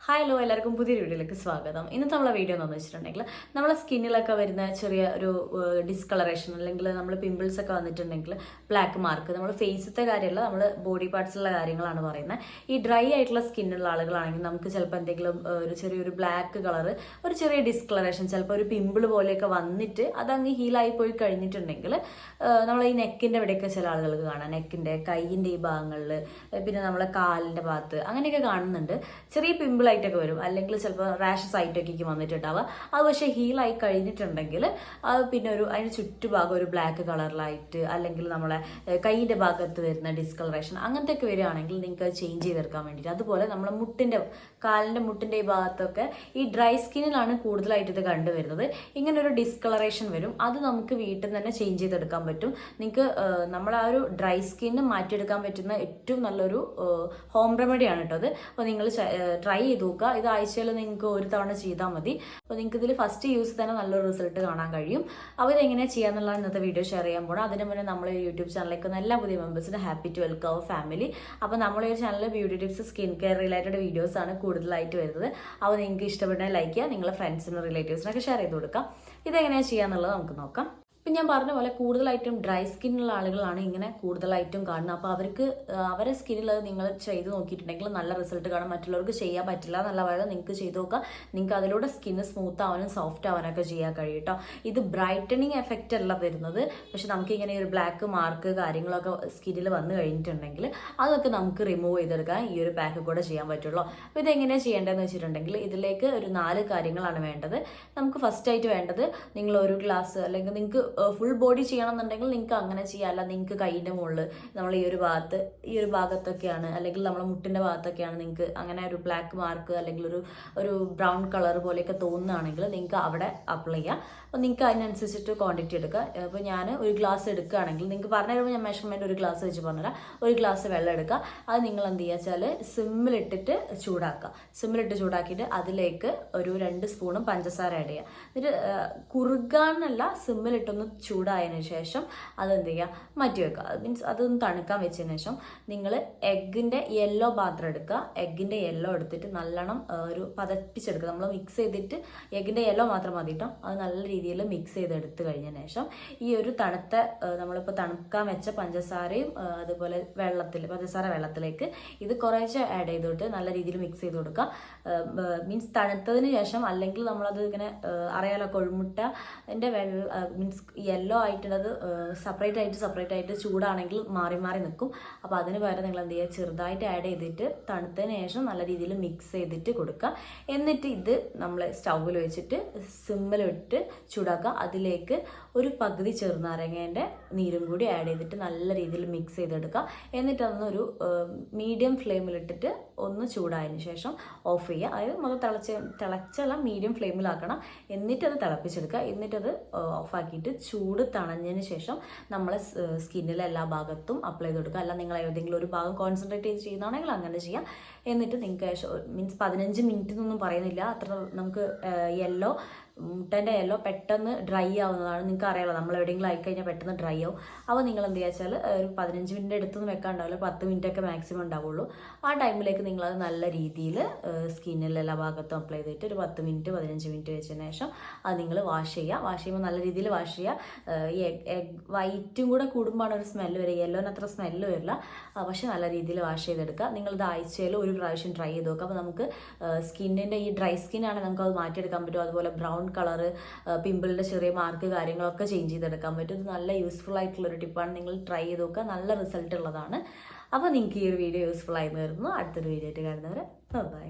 Hi hello എല്ലാവർക്കും പുതിയൊരു വീഡിയോയിലേക്ക് സ്വാഗതം. ഇന്നത്തെ നമ്മളെ വീഡിയോ എന്താണെന്ന് വെച്ചിട്ടുണ്ടെങ്കിൽ നമ്മളെ സ്കിന്നിലൊക്കെ വരുന്ന ചെറിയ ഒരു ഡിസ്കളറേഷൻ അല്ലെങ്കിൽ നമ്മൾ പിമ്പിൾസ് ഒക്കെ വന്നിട്ടുണ്ടെങ്കിൽ ബ്ലാക്ക് മാർക്ക് നമ്മൾ ഫേസത്തെ കാര്യമല്ല, നമ്മൾ ബോഡി പാർട്സിലുള്ള കാര്യങ്ങളാണ് പറയുന്നത്. ഈ ഡ്രൈ ആയിട്ടുള്ള സ്കിന്നുള്ള ആളുകളാണെങ്കിൽ നമുക്ക് ചിലപ്പോൾ എന്തെങ്കിലും ഒരു ചെറിയൊരു ബ്ലാക്ക് കളർ, ഒരു ചെറിയ ഡിസ്കളറേഷൻ, ചിലപ്പോൾ ഒരു പിമ്പിൾ പോലെയൊക്കെ വന്നിട്ട് അതങ്ങ് ഹീലായി പോയി കഴിഞ്ഞിട്ടുണ്ടെങ്കിൽ നമ്മൾ ഈ നെക്കിൻ്റെ ഇവിടെയൊക്കെ ചില ആളുകൾക്ക് കാണാം, നെക്കിൻ്റെ കൈയിൻ്റെ ഈ ഭാഗങ്ങളിൽ, പിന്നെ നമ്മളെ കാലിൻ്റെ ഭാഗത്ത് അങ്ങനെയൊക്കെ കാണുന്നുണ്ട്. ചെറിയ പിമ്പിൾ ആയിട്ടൊക്കെ വരും, അല്ലെങ്കിൽ ചിലപ്പോൾ റാഷസ് ആയിട്ടൊക്കെ വന്നിട്ടുണ്ടാവുക. അത് പക്ഷേ ഹീലായി കഴിഞ്ഞിട്ടുണ്ടെങ്കിൽ അത് പിന്നെ അതിന് ചുറ്റുഭാഗം ഒരു ബ്ലാക്ക് കളറിലായിട്ട്, അല്ലെങ്കിൽ നമ്മളെ കൈയിൻ്റെ ഭാഗത്ത് വരുന്ന ഡിസ്കളറേഷൻ അങ്ങനത്തെ ഒക്കെ വരികയാണെങ്കിൽ നിങ്ങൾക്ക് അത് ചേഞ്ച് ചെയ്തെടുക്കാൻ വേണ്ടിയിട്ട്. അതുപോലെ നമ്മളെ കാലിൻ്റെ മുട്ടിൻ്റെ ഈ ഭാഗത്തൊക്കെ ഈ ഡ്രൈ സ്കിന്നിലാണ് കൂടുതലായിട്ട് ഇത് കണ്ടുവരുന്നത്. ഇങ്ങനെ ഒരു ഡിസ്കളറേഷൻ വരും, അത് നമുക്ക് വീട്ടിൽ നിന്ന് തന്നെ ചേഞ്ച് ചെയ്തെടുക്കാൻ പറ്റും. നിങ്ങൾക്ക് നമ്മളെ ആ ഒരു ഡ്രൈ സ്കിന്ന് മാറ്റിയെടുക്കാൻ പറ്റുന്ന ഏറ്റവും നല്ലൊരു ഹോം റെമഡിയാണ് കേട്ടോ അത്. അപ്പോൾ നിങ്ങൾ ട്രൈ ചെയ്ത് നോക്കുക. ഇത് ആഴ്ചയിൽ നിങ്ങൾക്ക് ഒരു തവണ ചെയ്താൽ മതി. അപ്പോൾ നിങ്ങൾക്ക് ഇതിൽ ഫസ്റ്റ് യൂസ് തന്നെ നല്ലൊരു റിസൾട്ട് കാണാൻ കഴിയും. അപ്പോൾ ഇതെങ്ങനെ ചെയ്യാന്നുള്ളതാണ് ഇന്നത്തെ വീഡിയോ ഷെയർ ചെയ്യാൻ പോകണം. അതിന് മുന്നേ നമ്മൾ യൂട്യൂബ് ചാനലിലേക്ക് എല്ലാ പുതിയ മെമ്പേഴ്സിന് happy to welcome our family. അപ്പോൾ നമ്മളെ ഒരു ചാനലിൽ beauty tips, skin care related videos ആണ് കൂടുതലായിട്ട് വരുന്നത്. അപ്പോൾ നിങ്ങൾക്ക് ഇഷ്ടപ്പെട്ടാൽ ലൈക്ക് ചെയ്യുക, നിങ്ങളുടെ ഫ്രണ്ട്സിനും റിലേറ്റീവ്സിനൊക്കെ ഷെയർ ചെയ്ത് കൊടുക്കാം. ഇതെങ്ങനെയാണ് ചെയ്യാന്നുള്ളത് നമുക്ക് നോക്കാം. ഇപ്പം ഞാൻ പറഞ്ഞ പോലെ കൂടുതലായിട്ടും ഡ്രൈ സ്കിന്നുള്ള ആളുകളാണ് ഇങ്ങനെ കൂടുതലായിട്ടും കാണുന്നത്. അപ്പോൾ അവരെ സ്കിന്നിൽ അത് നിങ്ങൾ ചെയ്ത് നോക്കിയിട്ടുണ്ടെങ്കിൽ നല്ല റിസൾട്ട് കാണും. മറ്റുള്ളവർക്ക് ചെയ്യാൻ പറ്റില്ല എന്നുള്ള പറയുന്നത് നിങ്ങൾക്ക് ചെയ്ത് നോക്കുക. നിങ്ങൾക്ക് അതിലൂടെ സ്കിന്ന് സ്മൂത്ത് ആവാനും സോഫ്റ്റ് ആവാനൊക്കെ ചെയ്യാൻ കഴിയും കേട്ടോ. ഇത് ബ്രൈറ്റനിങ് എഫക്റ്റ് അല്ല വരുന്നത്, പക്ഷെ നമുക്കിങ്ങനെ ഒരു ബ്ലാക്ക് മാർക്ക് കാര്യങ്ങളൊക്കെ സ്കിന്നിൽ വന്നു കഴിഞ്ഞിട്ടുണ്ടെങ്കിൽ അതൊക്കെ നമുക്ക് റിമൂവ് ചെയ്തെടുക്കാൻ ഈ ഒരു പാക്ക് കൂടെ ചെയ്യാൻ പറ്റുള്ളൂ. അപ്പോൾ ഇതെങ്ങനെയാണ് ചെയ്യേണ്ടതെന്ന് വെച്ചിട്ടുണ്ടെങ്കിൽ ഇതിലേക്ക് ഒരു 4 കാര്യങ്ങളാണ് വേണ്ടത്. നമുക്ക് ഫസ്റ്റ് ആയിട്ട് വേണ്ടത്, നിങ്ങൾ ഒരു ഗ്ലാസ്, അല്ലെങ്കിൽ നിങ്ങൾക്ക് ഫുൾ ബോഡി ചെയ്യണമെന്നുണ്ടെങ്കിൽ നിങ്ങൾക്ക് അങ്ങനെ ചെയ്യാം. അല്ല നിങ്ങൾക്ക് കൈയിൻ്റെ മുകളിൽ നമ്മൾ ഈ ഒരു ഭാഗത്തൊക്കെയാണ്, അല്ലെങ്കിൽ നമ്മളെ മുട്ടിൻ്റെ ഭാഗത്തൊക്കെയാണ് നിങ്ങൾക്ക് അങ്ങനെ ഒരു ബ്ലാക്ക് മാർക്ക് അല്ലെങ്കിൽ ഒരു ബ്രൗൺ കളർ പോലെയൊക്കെ തോന്നുകയാണെങ്കിൽ നിങ്ങൾക്ക് അവിടെ അപ്ലൈ ചെയ്യാം. അപ്പോൾ നിങ്ങൾക്ക് അതിനനുസരിച്ചിട്ട് ക്വാണ്ടിറ്റി എടുക്കുക. അപ്പോൾ ഞാൻ ഒരു ഗ്ലാസ് എടുക്കുകയാണെങ്കിൽ നിങ്ങൾക്ക് പറഞ്ഞു തരുമ്പോൾ ഞാൻ മെഷർമെൻറ്റ് ഒരു ഗ്ലാസ് വെച്ച് പറഞ്ഞുതരാം. ഒരു ഗ്ലാസ് വെള്ളം എടുക്കുക. അത് നിങ്ങൾ എന്ത് ചെയ്യുക വെച്ചാൽ സിമ്മിലിട്ടിട്ട് ചൂടാക്കുക. സിമ്മിലിട്ട് ചൂടാക്കിയിട്ട് അതിലേക്ക് ഒരു 2 സ്പൂണും പഞ്ചസാര ആഡ് ചെയ്യുക. എന്നിട്ട് കുറുകാനല്ല, സിമ്മിലിട്ടൊന്ന് ചൂടായതിനു ശേഷം അതെന്ത് ചെയ്യുക, മാറ്റി വെക്കുക. മീൻസ് അതൊന്ന് തണുക്കാൻ വെച്ചതിന് ശേഷം നിങ്ങൾ എഗ്ഗിൻ്റെ യെല്ലോ പാത്രം എടുക്കുക. എഗ്ഗിൻ്റെ യെല്ലോ എടുത്തിട്ട് നല്ലോണം ഒരു പതപ്പിച്ചെടുക്കുക. നമ്മൾ മിക്സ് ചെയ്തിട്ട് എഗ്ഗിൻ്റെ യെല്ലോ മാത്രം മതി കേട്ടോ. അത് നല്ല രീതിയിൽ മിക്സ് ചെയ്തെടുത്ത് കഴിഞ്ഞതിന് ശേഷം ഈ ഒരു നമ്മളിപ്പോൾ തണുക്കാൻ വെച്ച പഞ്ചസാരയും അതുപോലെ പഞ്ചസാര വെള്ളത്തിലേക്ക് ഇത് കുറേശ്ശെ ആഡ് ചെയ്തിട്ട് നല്ല രീതിയിൽ മിക്സ് ചെയ്ത് കൊടുക്കുക. മീൻസ് തണുത്തതിന് ശേഷം, അല്ലെങ്കിൽ നമ്മളത് ഇങ്ങനെ അറിയാലോ, കൊഴുമുട്ടൻ്റെ മീൻസ് യെല്ലോ ആയിട്ടുള്ളത് സെപ്പറേറ്റ് ആയിട്ട് ചൂടാണെങ്കിൽ മാറി മാറി നിൽക്കും. അപ്പോൾ അതിന് പകരം നിങ്ങൾ എന്ത് ചെയ്യുക, ചെറുതായിട്ട് ആഡ് ചെയ്തിട്ട് തണുത്തതിന് ശേഷം നല്ല രീതിയിൽ മിക്സ് ചെയ്തിട്ട് കൊടുക്കുക. എന്നിട്ട് ഇത് നമ്മൾ സ്റ്റൗവിൽ വെച്ചിട്ട് സിമ്മിലിട്ട് ചൂടാക്കുക. അതിലേക്ക് ഒരു പകുതി ചെറുനാരങ്ങേൻ്റെ നീരും കൂടി ആഡ് ചെയ്തിട്ട് നല്ല രീതിയിൽ മിക്സ് ചെയ്തെടുക്കുക. എന്നിട്ട് അതൊന്നൊരു മീഡിയം ഫ്ലെയിമിലിട്ടിട്ട് ഒന്ന് ചൂടായതിന് ശേഷം ഓഫ് ചെയ്യുക. അതായത് നമ്മൾ തിളച്ചെല്ലാം മീഡിയം ഫ്ലെയിമിലാക്കണം. എന്നിട്ടത് തിളപ്പിച്ചെടുക്കുക. എന്നിട്ടത് ഓഫാക്കിയിട്ട് ചൂട് തണഞ്ഞതിന് ശേഷം നമ്മളെ സ്കിന്നിലെ എല്ലാ ഭാഗത്തും അപ്ലൈ ചെയ്ത് കൊടുക്കുക. അല്ല നിങ്ങൾ ഏതെങ്കിലും ഒരു ഭാഗം കോൺസെൻട്രേറ്റ് ചെയ്ത് ചെയ്യുന്നതാണെങ്കിൽ അങ്ങനെ ചെയ്യാം. എന്നിട്ട് നിങ്ങൾക്ക് മീൻസ് 15 മിനിറ്റ് എന്നൊന്നും പറയുന്നില്ല, അത്ര നമുക്ക് മുട്ടേൻ്റെ യെല്ലോ പെട്ടെന്ന് ഡ്രൈ ആവുന്നതാണ്. നിങ്ങൾക്ക് അറിയാമല്ലോ, നമ്മൾ എവിടെയെങ്കിലും ആയിക്കഴിഞ്ഞാൽ പെട്ടെന്ന് ഡ്രൈ ആവും. അപ്പോൾ നിങ്ങൾ എന്ത് വെച്ചാൽ ഒരു 15 മിനിറ്റ് അടുത്തൊന്നും വെക്കാണ്ടാവില്ല, 10 മിനിറ്റ് ഒക്കെ മാക്സിമം ഉണ്ടാവുള്ളൂ. ആ ടൈമിലേക്ക് നിങ്ങളത് നല്ല രീതിയിൽ സ്കിന്നിൽ എല്ലാ ഭാഗത്തും അപ്ലൈ ചെയ്തിട്ട് ഒരു 10 മിനിറ്റ് 15 മിനിറ്റ് വെച്ചതിന് ശേഷം അത് നിങ്ങൾ വാഷ് ചെയ്യുക. വാഷ് ചെയ്യുമ്പോൾ നല്ല രീതിയിൽ വാഷ് ചെയ്യുക. ഈ എഗ് വൈറ്റും കൂടെ കൂടുമ്പോഴാണ് ഒരു സ്മെല്ല് വരിക. യെല്ലോന് അത്ര സ്മെല്ല് വരില്ല, പക്ഷെ നല്ല രീതിയിൽ വാഷ് ചെയ്തെടുക്കുക. നിങ്ങളിത് ആഴ്ചയിൽ ഒരു പ്രാവശ്യം ട്രൈ ചെയ്ത് നോക്കുക. അപ്പോൾ നമുക്ക് സ്കിന്നിൻ്റെ ഈ ഡ്രൈ സ്കിന്നാണെങ്കിൽ നമുക്കത് മാറ്റിയെടുക്കാൻ പറ്റും. അതുപോലെ ബ്രൗൺ കളറ്, പിമ്പിളിൻ്റെ ചെറിയ മാർക്ക് കാര്യങ്ങളൊക്കെ ചേഞ്ച് ചെയ്തെടുക്കാൻ പറ്റും. ഇത് നല്ല യൂസ്ഫുൾ ആയിട്ടുള്ളൊരു ടിപ്പാണ്. നിങ്ങൾ ട്രൈ ചെയ്ത് നോക്കുക, നല്ല റിസൾട്ട് ഉള്ളതാണ്. അപ്പോൾ നിങ്ങൾക്ക് ഈ ഒരു വീഡിയോ യൂസ്ഫുൾ ആയി വരുന്നു. അടുത്തൊരു വീഡിയോ ആയിട്ട് കാണുന്നവരെ ബൈ.